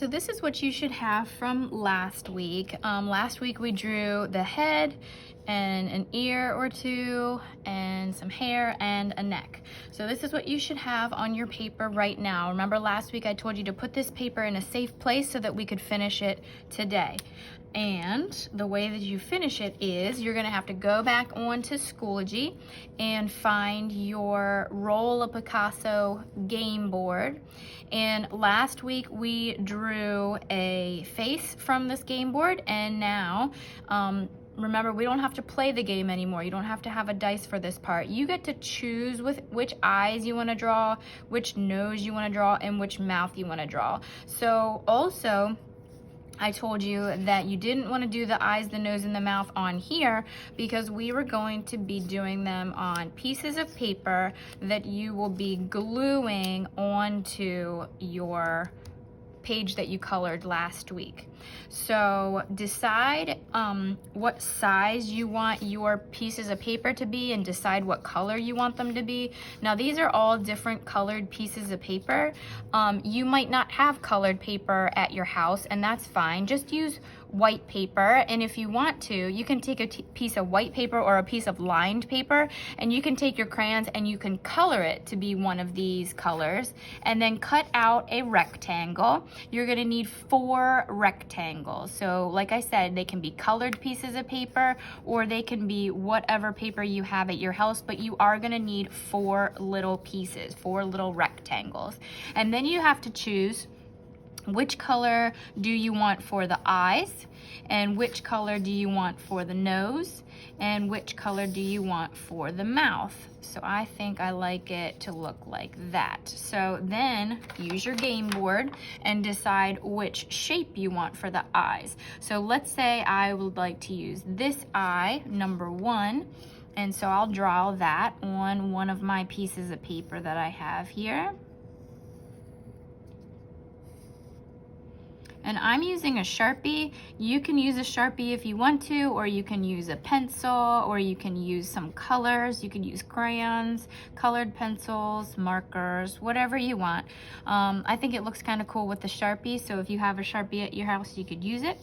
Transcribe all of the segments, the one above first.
So this is what you should have from last week. Last week we drew the head and an ear or two and some hair and a neck. So this is what you should have on your paper right now. Remember last week I told you to put this paper in a safe place so that we could finish it today. And the way that you finish it is you're gonna have to go back onto Schoology and find your roll of Picasso game board. And last week we drew a face from this game board, and now remember, we don't have to play the game anymore. You don't have to have a dice for this part. You get to choose with which eyes you want to draw, which nose you want to draw, and which mouth you want to draw. So also, I told you that you didn't want to do the eyes, the nose, and the mouth on here because we were going to be doing them on pieces of paper that you will be gluing onto your page that you colored last week. So decide what size you want your pieces of paper to be and decide what color you want them to be. Now these are all different colored pieces of paper. You might not have colored paper at your house, and that's fine. Just use white paper, and if you want to, you can take a piece of white paper or a piece of lined paper, and you can take your crayons and you can color it to be one of these colors, and then cut out a rectangle. You're gonna need 4 rectangles. So like I said, they can be colored pieces of paper or they can be whatever paper you have at your house, but you are gonna need 4 little pieces, 4 little rectangles. And then you have to choose which color do you want for the eyes, and which color do you want for the nose, and which color do you want for the mouth. So I think I like it to look like that. So then use your game board and decide which shape you want for the eyes. So let's say I would like to use this eye, number 1, and so I'll draw that on one of my pieces of paper that I have here. And I'm using a Sharpie. You can use a Sharpie if you want to, or you can use a pencil, or you can use some colors. You can use crayons, colored pencils, markers, whatever you want. I think it looks kind of cool with the Sharpie, so if you have a Sharpie at your house, you could use it.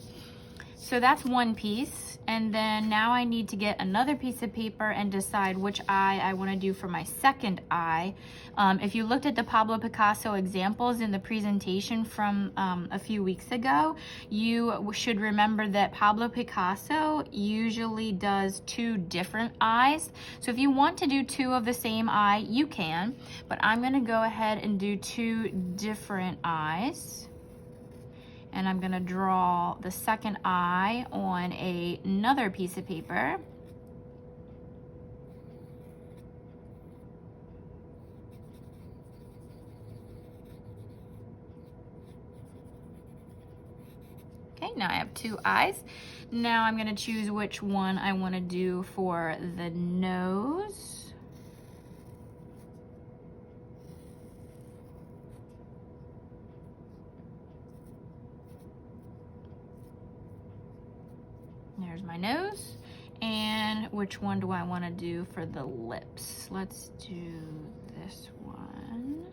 So that's one piece, and then now I need to get another piece of paper and decide which eye I want to do for my second eye. If you looked at the Pablo Picasso examples in the presentation from a few weeks ago, you should remember that Pablo Picasso usually does 2 different eyes. So if you want to do 2 of the same eye, you can, but I'm going to go ahead and do 2 different eyes. And I'm gonna draw the second eye on another piece of paper. Okay, now I have 2 eyes. Now I'm gonna choose which one I wanna do for the nose. There's my nose. And which one do I want to do for the lips? Let's do this one.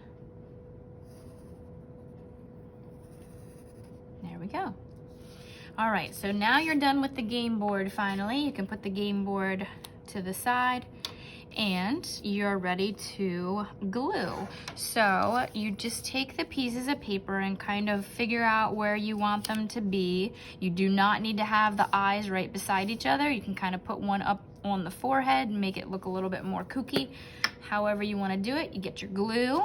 There we go. All right, so now you're done with the game board finally. You can put the game board to the side and you're ready to glue. So you just take the pieces of paper and kind of figure out where you want them to be. You do not need to have the eyes right beside each other. You can kind of put one up on the forehead and make it look a little bit more kooky. However you want to do it, you get your glue.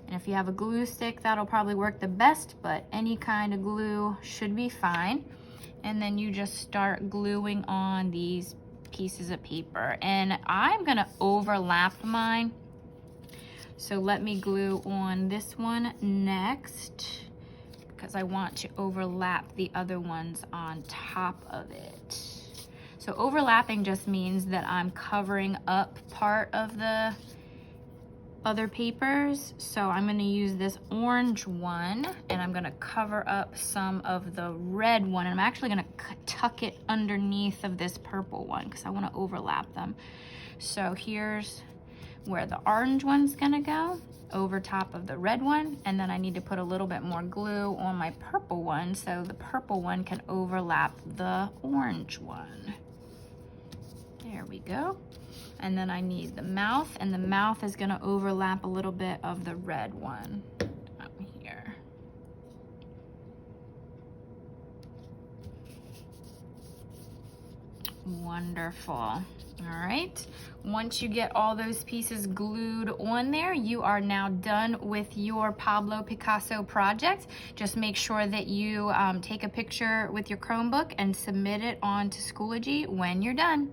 And if you have a glue stick, that'll probably work the best, but any kind of glue should be fine. And then you just start gluing on these pieces of paper, and I'm gonna overlap mine. So let me glue on this one next because I want to overlap the other ones on top of it. So overlapping just means that I'm covering up part of the other papers. So I'm going to use this orange one and I'm going to cover up some of the red one, and I'm actually going to tuck it underneath of this purple one because I want to overlap them. So here's where the orange one's going to go, over top of the red one, and then I need to put a little bit more glue on my purple one so the purple one can overlap the orange one. There we go. And then I need the mouth, and the mouth is gonna overlap a little bit of the red one up here. Wonderful. All right, once you get all those pieces glued on there, you are now done with your Pablo Picasso project. Just make sure that you take a picture with your Chromebook and submit it on to Schoology when you're done.